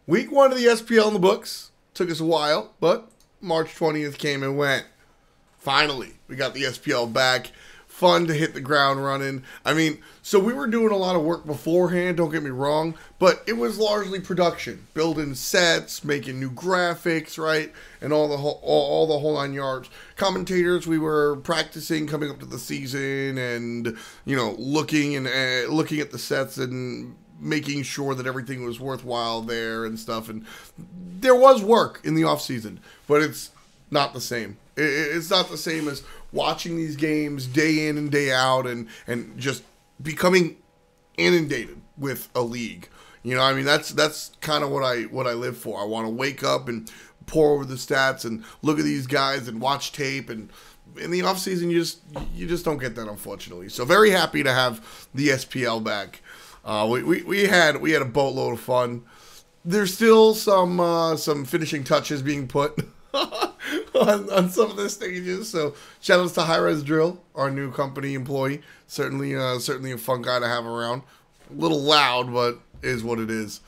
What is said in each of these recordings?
Week 1 of the SPL in the books. Took us a while, but March 20th came and went. Finally, we got the SPL back. Fun to hit the ground running. I mean, so we were doing a lot of work beforehand, don't get me wrong, but it was largely production. Building sets, making new graphics, right? And all the whole 9 yards. Commentators, we were practicing coming up to the season and, you know, looking at the sets and making sure that everything was worthwhile there and stuff. And there was work in the off season, but it's not the same. It's not the same as watching these games day in and day out and just becoming inundated with a league. You know, I mean, that's kind of what I live for. I want to wake up and pour over the stats and look at these guys and watch tape. And in the off season, you just don't get that, unfortunately. So very happy to have the SPL back. We had a boatload of fun. There's still some finishing touches being put on some of the stages. So shout outs to High Res Drill, our new company employee. Certainly a fun guy to have around. A little loud, but is what it is.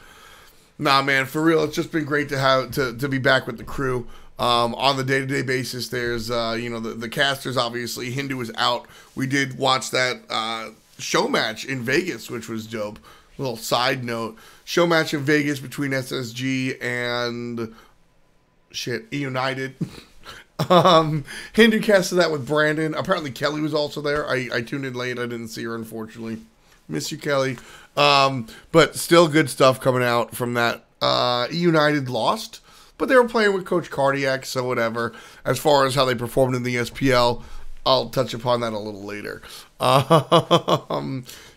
Nah, man, for real, it's just been great to have to be back with the crew. On the day-to-day basis, there's you know, the casters, obviously. Hindu is out. We did watch that show match in Vegas, which was dope. Little side note, show match in Vegas between SSG and United. Hindu casted that with Brandon. Apparently Kelly was also there. I tuned in late. I didn't see her, unfortunately. Miss you, Kelly. But still good stuff coming out from that. United lost, but they were playing with Coach Cardiac, so whatever. As far as how they performed in the SPL, I'll touch upon that a little later.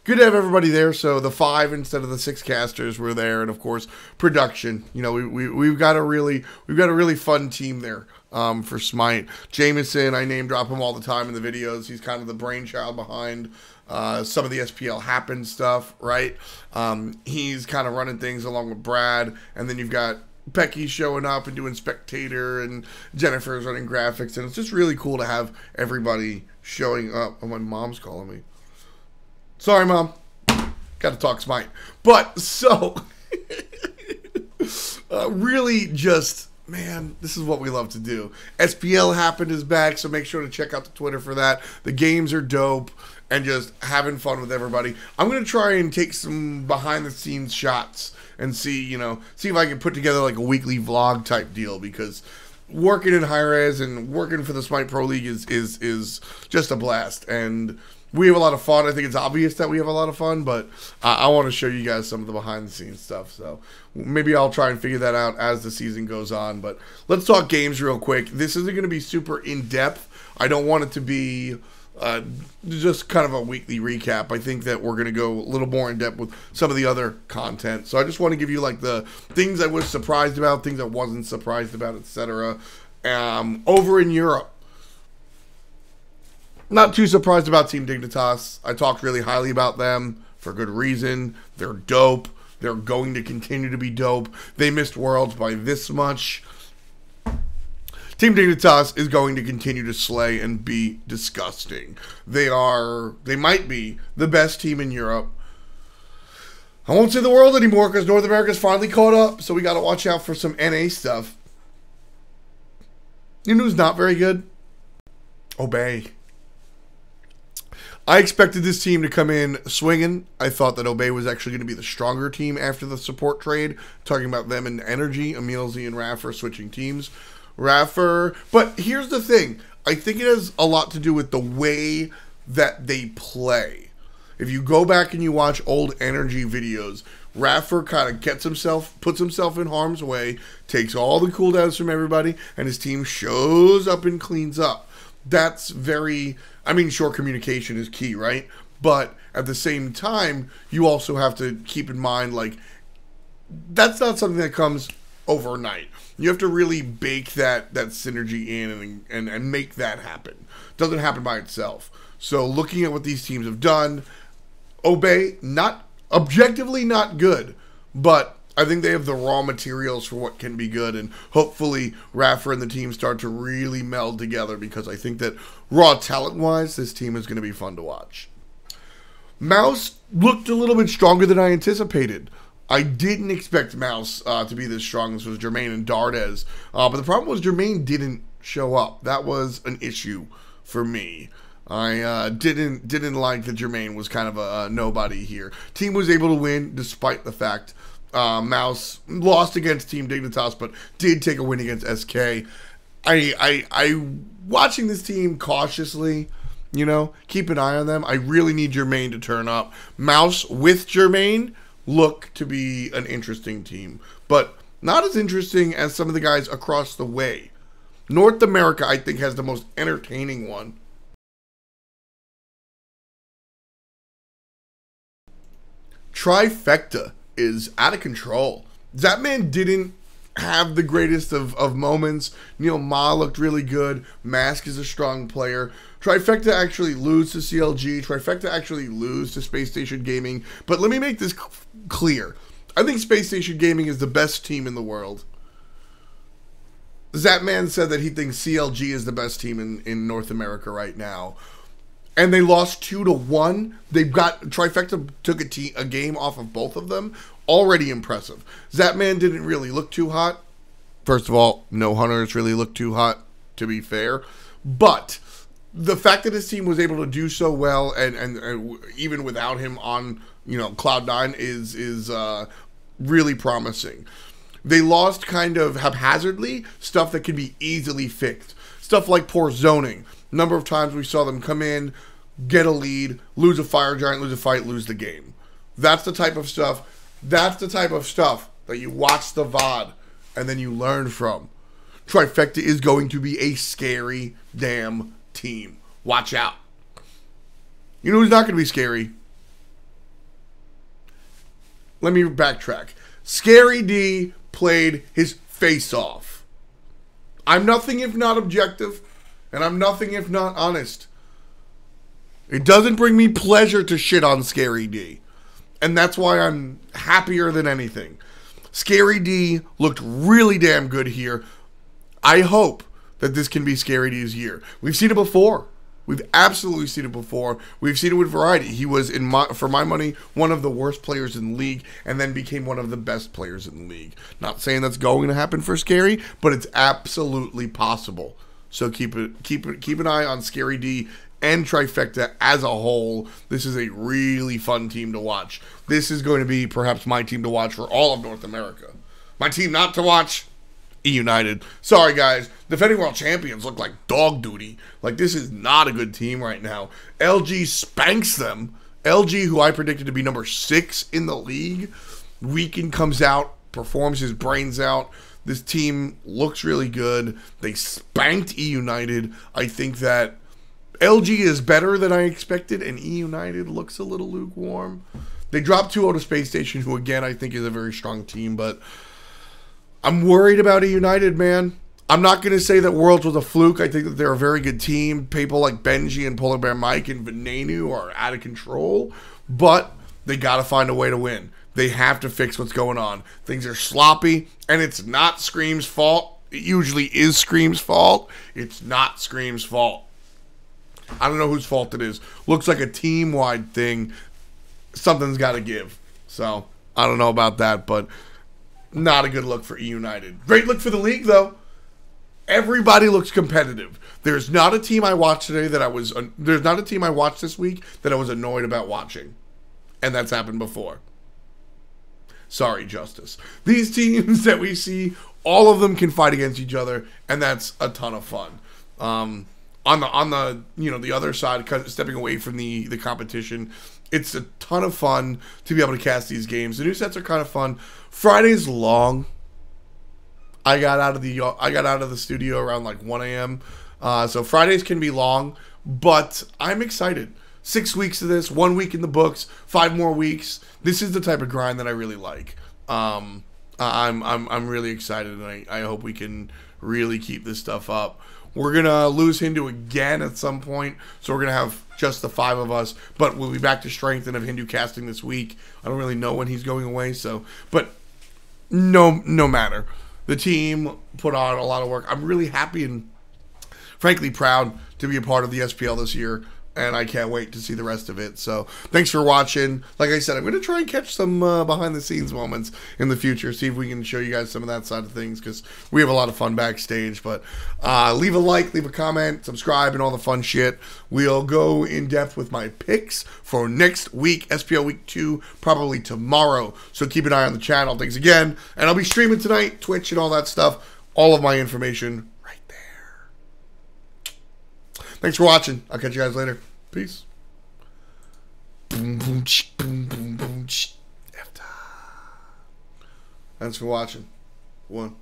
Good to have everybody there. So the 5 instead of the 6 casters were there, and of course production. You know, we've got a really fun team there for Smite. Jameson, I name drop him all the time in the videos. He's kind of the brainchild behind some of the SPL Happen stuff, right? He's kind of running things along with Brad, and then you've got Becky showing up and doing spectator, and Jennifer's running graphics, and it's just really cool to have everybody showing up. Oh, my mom's calling me. Sorry, Mom. Got to talk Smite. But, so, really just, man, this is what we love to do. SPL Happened is back, so make sure to check out the Twitter for that. The games are dope, and just having fun with everybody. I'm going to try and take some behind-the-scenes shots and see if I can put together like a weekly vlog type deal, because working in high res and working for the Smite Pro League is just a blast, and we have a lot of fun. I think it's obvious that we have a lot of fun, but I want to show you guys some of the behind the scenes stuff. So maybe I'll try and figure that out as the season goes on. But let's talk games real quick. This isn't going to be super in depth. I don't want it to be just kind of a weekly recap. I think that we're going to go a little more in depth with some of the other content. So I just want to give you like the things I was surprised about, things I wasn't surprised about, etc. Over in Europe, not too surprised about Team Dignitas. I talked really highly about them for good reason. They're dope. They're going to continue to be dope. They missed Worlds by this much. Team Dignitas is going to continue to slay and be disgusting. They might be the best team in Europe. I won't say the world anymore because North America's finally caught up, so we got to watch out for some NA stuff. You know who's not very good? Obey. I expected this team to come in swinging. I thought that Obey was actually going to be the stronger team after the support trade. Talking about them and Energy, Emilzy and Raffer switching teams. Raffer, but here's the thing. I think it has a lot to do with the way that they play. If you go back and you watch old Energy videos, Raffer kind of puts himself in harm's way, takes all the cooldowns from everybody, and his team shows up and cleans up. That's very, I mean, sure, communication is key, right? But at the same time, you also have to keep in mind, like, that's not something that comes overnight. You have to really bake that synergy in and make that happen. It doesn't happen by itself. So looking at what these teams have done, Obey, objectively not good, but I think they have the raw materials for what can be good, and hopefully Raffer and the team start to really meld together, because I think that raw talent-wise, this team is going to be fun to watch. Mouse looked a little bit stronger than I anticipated. I didn't expect Mouse to be this strong. This was Jermaine and Dardes. But the problem was Jermaine didn't show up. That was an issue for me. I didn't like that Jermaine was kind of a nobody here. Team was able to win despite the fact Mouse lost against Team Dignitas, but did take a win against SK. I watching this team cautiously, you know, keep an eye on them. I really need Jermaine to turn up. Mouse with Jermaine look to be an interesting team, but not as interesting as some of the guys across the way. North America, I think, has the most entertaining one. Trifecta is out of control. Zatman didn't have the greatest of moments. Neil Ma looked really good. Mask is a strong player. Trifecta actually lose to CLG. Trifecta actually lose to Space Station Gaming. But let me make this clear. I think Space Station Gaming is the best team in the world. Zatman said that he thinks CLG is the best team in North America right now. And they lost 2-1. They've got Trifecta took a game off of both of them. Already impressive. Zatman didn't really look too hot. First of all, no Hunters really looked too hot, to be fair. But the fact that his team was able to do so well, and even without him on, you know, Cloud9 is really promising. They lost kind of haphazardly stuff that can be easily fixed. Stuff like poor zoning. Number of times we saw them come in, get a lead, lose a fire giant, lose a fight, lose the game. That's the type of stuff. That's the type of stuff that you watch the VOD and then you learn from. Trifecta is going to be a scary damn team. Watch out. You know who's not going to be scary? Let me backtrack. Scary D played his face off. I'm nothing if not objective, and I'm nothing if not honest. It doesn't bring me pleasure to shit on Scary D. And that's why I'm happier than anything. Scary D looked really damn good here. I hope that this can be Scary D's year. We've seen it before. We've absolutely seen it before. We've seen it with Variety. He was, for my money, one of the worst players in the league, and then became one of the best players in the league. Not saying that's going to happen for Scary, but it's absolutely possible. So keep an eye on Scary D and Trifecta as a whole. This is a really fun team to watch. This is going to be perhaps my team to watch for all of North America. My team not to watch, E-United. Sorry, guys. Defending world champions look like dog duty. Like, this is not a good team right now. LG spanks them. LG, who I predicted to be number 6 in the league, Weekend comes out, performs his brains out. This team looks really good. They spanked E-United. I think that LG is better than I expected, and E-United looks a little lukewarm. They dropped 2-0 to Space Station, who, again, I think is a very strong team, but I'm worried about E-United, man. I'm not going to say that Worlds was a fluke. I think that they're a very good team. People like Benji and Polar Bear Mike and Venenu are out of control, but they got to find a way to win. They have to fix what's going on. Things are sloppy, and it's not Scream's fault. It usually is Scream's fault. It's not Scream's fault. I don't know whose fault it is. Looks like a team-wide thing. Something's got to give. So, I don't know about that, but not a good look for E-United. Great look for the league, though. Everybody looks competitive. There's not a team I watched today that I was... There's not a team I watched this week that I was annoyed about watching. And that's happened before. Sorry, Justice. These teams that we see, all of them can fight against each other, and that's a ton of fun. On the you know, the other side, stepping away from the competition, it's a ton of fun to be able to cast these games. The new sets are kind of fun. Friday's long. I got out of the studio around like 1 a.m. So Fridays can be long, but I'm excited. 6 weeks of this, 1 week in the books, 5 more weeks. This is the type of grind that I really like. I'm really excited, and I hope we can really keep this stuff up. We're gonna lose Hindu again at some point, so we're gonna have just the 5 of us. But we'll be back to strength and have Hindu casting this week. I don't really know when he's going away, so no matter. The team put on a lot of work. I'm really happy and frankly proud to be a part of the SPL this year. and I can't wait to see the rest of it. So thanks for watching. Like I said, I'm going to try and catch some behind the scenes moments in the future, see if we can show you guys some of that side of things, because we have a lot of fun backstage. But leave a like, leave a comment, subscribe, and all the fun shit. We'll go in depth with my picks for next week, SPL Week 2, probably tomorrow. So keep an eye on the channel. Thanks again. And I'll be streaming tonight, Twitch and all that stuff. All of my information right there. Thanks for watching. I'll catch you guys later. Peace. Boom, boom, boom, boom, boom. Thanks for watching. 1.